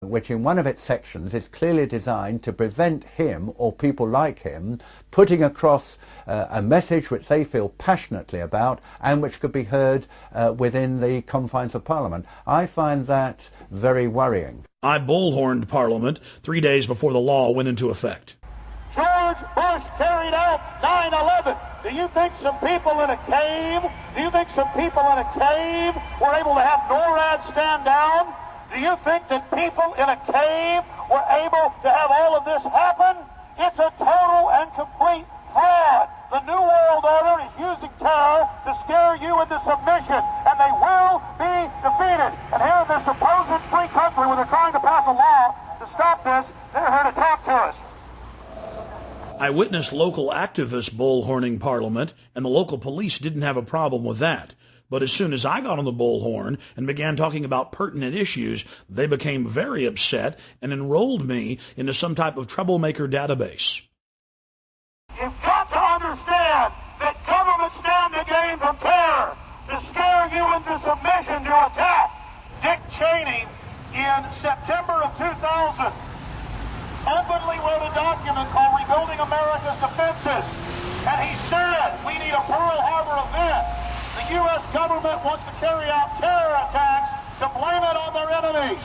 which in one of its sections is clearly designed to prevent him or people like him putting across a message which they feel passionately about and which could be heard within the confines of Parliament. I find that very worrying. I bullhorned Parliament 3 days before the law went into effect. George Bush carried out 9/11. Do you think some people in a cave, were able to have NORAD stand down? Do you think that people in a cave were able to have all of this happen? It's a total and complete fraud. The New World Order is using terror to scare you into submission, and they will be defeated. And here in this supposed free country where they're trying to pass a law to stop this, they're here to talk to us. I witnessed local activists bullhorning Parliament, and the local police didn't have a problem with that. But as soon as I got on the bullhorn and began talking about pertinent issues, they became very upset and enrolled me into some type of troublemaker database. You've got to understand that government stand to gain from terror, to scare you into submission to attack. Dick Cheney, in September of 2000, openly wrote a document called Rebuilding America's Defenses. And he said, we need a Pearl Harbor event. The U.S. government wants to carry out terror attacks to blame it on their enemies.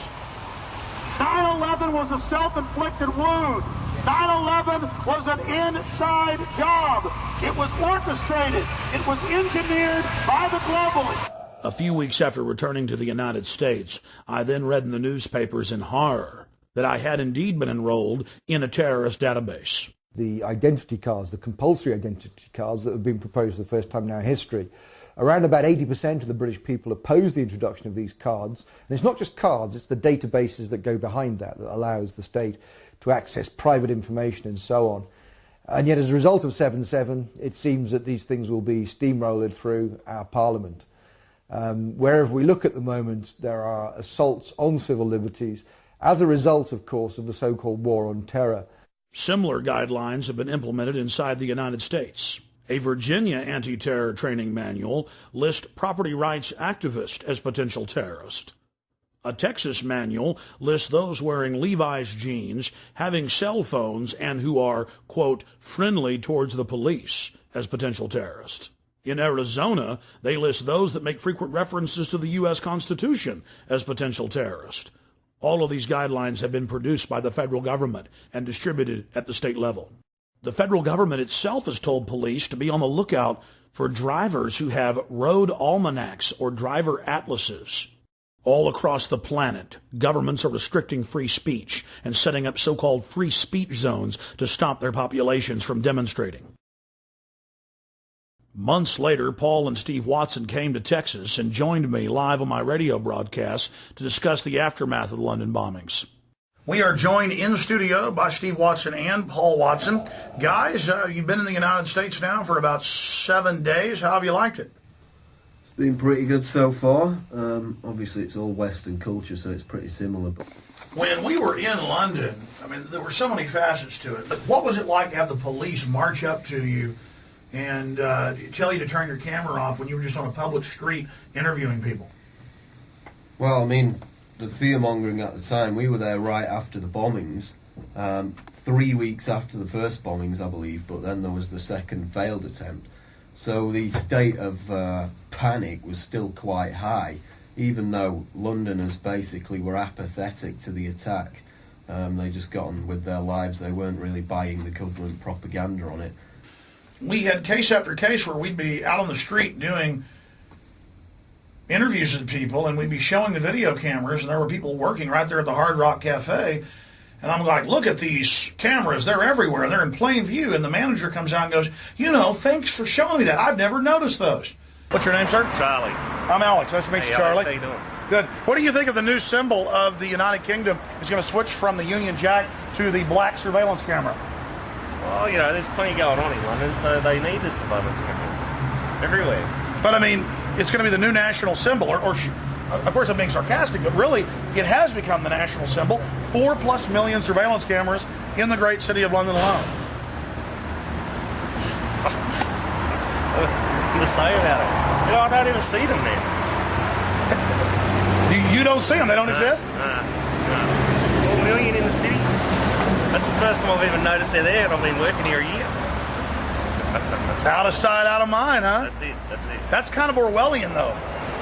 9/11 was a self-inflicted wound. 9/11 was an inside job. It was orchestrated. It was engineered by the globalists. A few weeks after returning to the United States, I then read in the newspapers in horror that I had indeed been enrolled in a terrorist database. The identity cards, the compulsory identity cards that have been proposed for the first time now in history, around about 80% of the British people oppose the introduction of these cards. And it's not just cards, it's the databases that go behind that allows the state to access private information and so on. And yet as a result of 7/7, it seems that these things will be steamrolled through our Parliament. Wherever we look at the moment, there are assaults on civil liberties as a result, of course, of the so-called war on terror. Similar guidelines have been implemented inside the United States. A Virginia anti-terror training manual lists property rights activists as potential terrorists. A Texas manual lists those wearing Levi's jeans, having cell phones, and who are, quote, friendly towards the police as potential terrorists. In Arizona, they list those that make frequent references to the U.S. Constitution as potential terrorists. All of these guidelines have been produced by the federal government and distributed at the state level. The federal government itself has told police to be on the lookout for drivers who have road almanacs or driver atlases. All across the planet, governments are restricting free speech and setting up so-called free speech zones to stop their populations from demonstrating. Months later, Paul and Steve Watson came to Texas and joined me live on my radio broadcast to discuss the aftermath of the London bombings. We are joined in studio by Steve Watson and Paul Watson. Guys, you've been in the United States now for about 7 days. How have you liked it? It's been pretty good so far. Obviously, it's all Western culture, so it's pretty similar. But when we were in London, I mean, there were so many facets to it. But what was it like to have the police march up to you and tell you to turn your camera off when you were just on a public street interviewing people? Well, I mean, the fear-mongering at the time, we were there right after the bombings, 3 weeks after the first bombings, I believe, but then there was the second failed attempt. So the state of panic was still quite high, even though Londoners basically were apathetic to the attack. They just got on with their lives. They weren't really buying the government propaganda on it. We had case after case where we'd be out on the street doing interviews with people, and we'd be showing the video cameras, and there were people working right there at the Hard Rock Cafe, and I'm like, look at these cameras, they're everywhere, they're in plain view, and the manager comes out and goes, you know, thanks for showing me that, I've never noticed those. What's your name, sir? Charlie. I'm Alex, nice to meet you, Charlie. Alex, how you doing? Good. What do you think of the new symbol of the United Kingdom is going to switch from the Union Jack to the black surveillance camera? Well, you know, there's plenty going on in London, so they need the surveillance cameras everywhere. But I mean, it's going to be the new national symbol, or of course I'm being sarcastic, but really it has become the national symbol. 4+ million surveillance cameras in the great city of London alone. To say about it. You know, I don't even see them now. You don't see them, they don't exist? No. city. That's the first time I've even noticed they're there, and I've been working here a year. Out of sight, out of mind, huh? That's it, that's it. That's kind of Orwellian, though.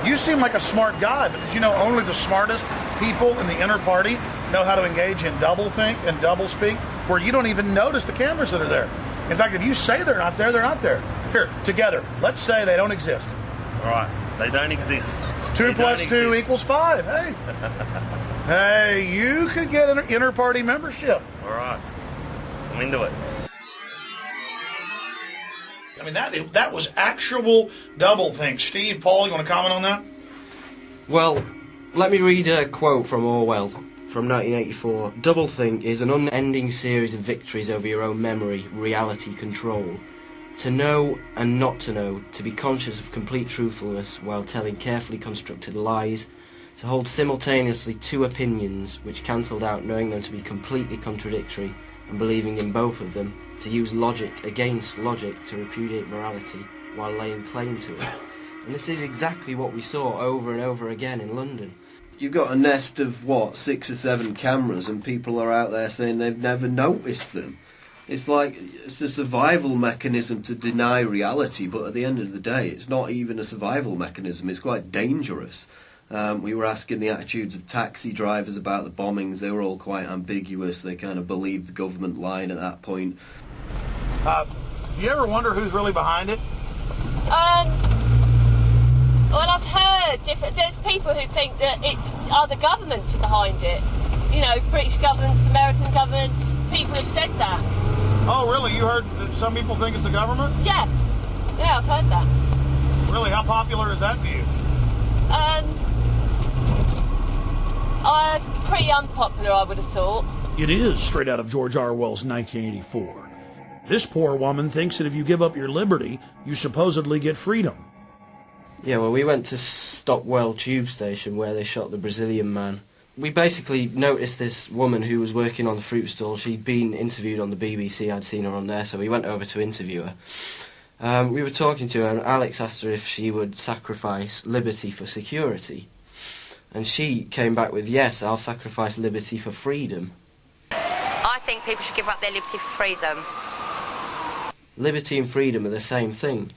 You seem like a smart guy, but did you know only the smartest people in the inner party know how to engage in doublethink and doublespeak, where you don't even notice the cameras that are there? In fact, if you say they're not there, they're not there. Here, together, let's say they don't exist. All right, they don't exist. 2 plus 2 equals 5. Hey. Hey, you could get an inner party membership. All right, I'm into it. I mean, that was actual doublethink. Steve, Paul, you want to comment on that? Well, let me read a quote from Orwell from 1984. Doublethink is an unending series of victories over your own memory, reality control. To know and not to know, to be conscious of complete truthfulness while telling carefully constructed lies, to hold simultaneously two opinions which cancelled out knowing them to be completely contradictory and believing in both of them, to use logic against logic to repudiate morality while laying claim to it. And this is exactly what we saw over and over again in London. You've got a nest of, 6 or 7 cameras, and people are out there saying they've never noticed them. It's like, it's a survival mechanism to deny reality, but at the end of the day, it's not even a survival mechanism, it's quite dangerous. We were asking the attitudes of taxi drivers about the bombings. They were all quite ambiguous. They kind of believed the government line at that point. You ever wonder who's really behind it? Well, I've heard there's people who think that other governments are behind it. You know, British governments, American governments, people have said that. Oh, really? You heard that some people think it's the government? Yeah, I've heard that. Really? How popular is that view? Pretty unpopular, I would have thought. It is straight out of George Orwell's 1984. This poor woman thinks that if you give up your liberty, you supposedly get freedom. Yeah, well, we went to Stockwell tube station where they shot the Brazilian man. We basically noticed this woman who was working on the fruit stall. She'd been interviewed on the BBC, I'd seen her on there, so we went over to interview her. We were talking to her, and Alex asked her if she would sacrifice liberty for security. And she came back with, yes, I'll sacrifice liberty for freedom. I think people should give up their liberty for freedom. Liberty and freedom are the same thing.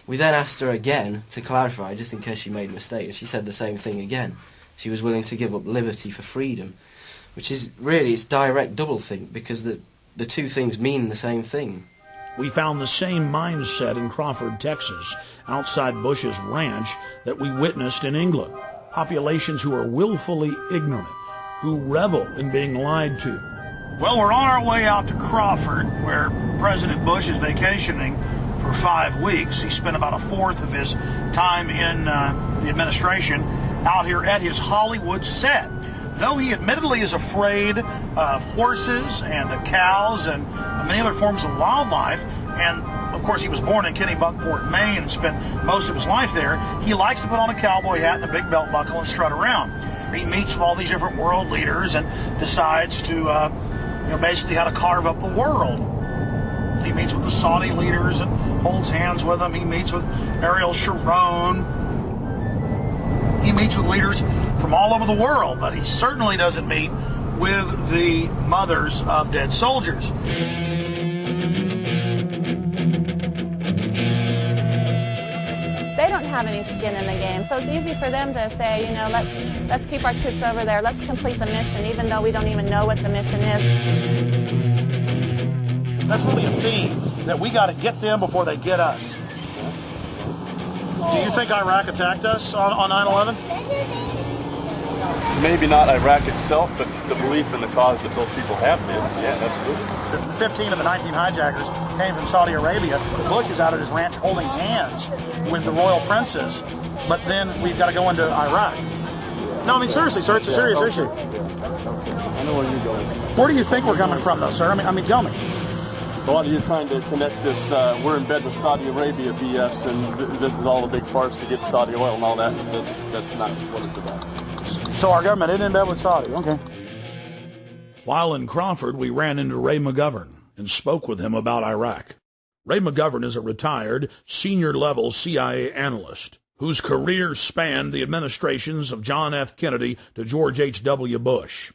We then asked her again to clarify, just in case she made a mistake, and she said the same thing again. She was willing to give up liberty for freedom, which is really, it's direct doublethink, because the two things mean the same thing. We found the same mindset in Crawford, Texas, outside Bush's ranch that we witnessed in England. Populations who are willfully ignorant, who revel in being lied to. Well, we're on our way out to Crawford, where President Bush is vacationing for 5 weeks. He spent about a fourth of his time in the administration out here at his Hollywood set. Though he admittedly is afraid of horses and the cows and many other forms of wildlife, and of course he was born in Kennebunkport, Maine, and spent most of his life there, he likes to put on a cowboy hat and a big belt buckle and strut around. He meets with all these different world leaders and decides to, basically how to carve up the world. He meets with the Saudi leaders and holds hands with them. He meets with Ariel Sharon. He meets with leaders from all over the world, but he certainly doesn't meet with the mothers of dead soldiers. They don't have any skin in the game, so it's easy for them to say, let's keep our troops over there, let's complete the mission, even though we don't even know what the mission is. That's really a theme, that we got to get them before they get us. Do you think Iraq attacked us on 9/11? Maybe not Iraq itself, but the belief in the cause that those people have is, yeah, absolutely. 15 of the 19 hijackers came from Saudi Arabia. Bush is out at his ranch holding hands with the royal princes, but then we've got to go into Iraq. No, I mean, seriously, sir, it's a serious issue. I know where you're going. Where do you think we're coming from, though, sir? I mean, tell me. Well, you're trying to connect this, we're in bed with Saudi Arabia BS, and this is all a big farce to get Saudi oil and all that. That's not what it's about. So our government isn't in bed with Saudi, okay. While in Crawford, we ran into Ray McGovern and spoke with him about Iraq. Ray McGovern is a retired, senior-level CIA analyst whose career spanned the administrations of John F. Kennedy to George H.W. Bush.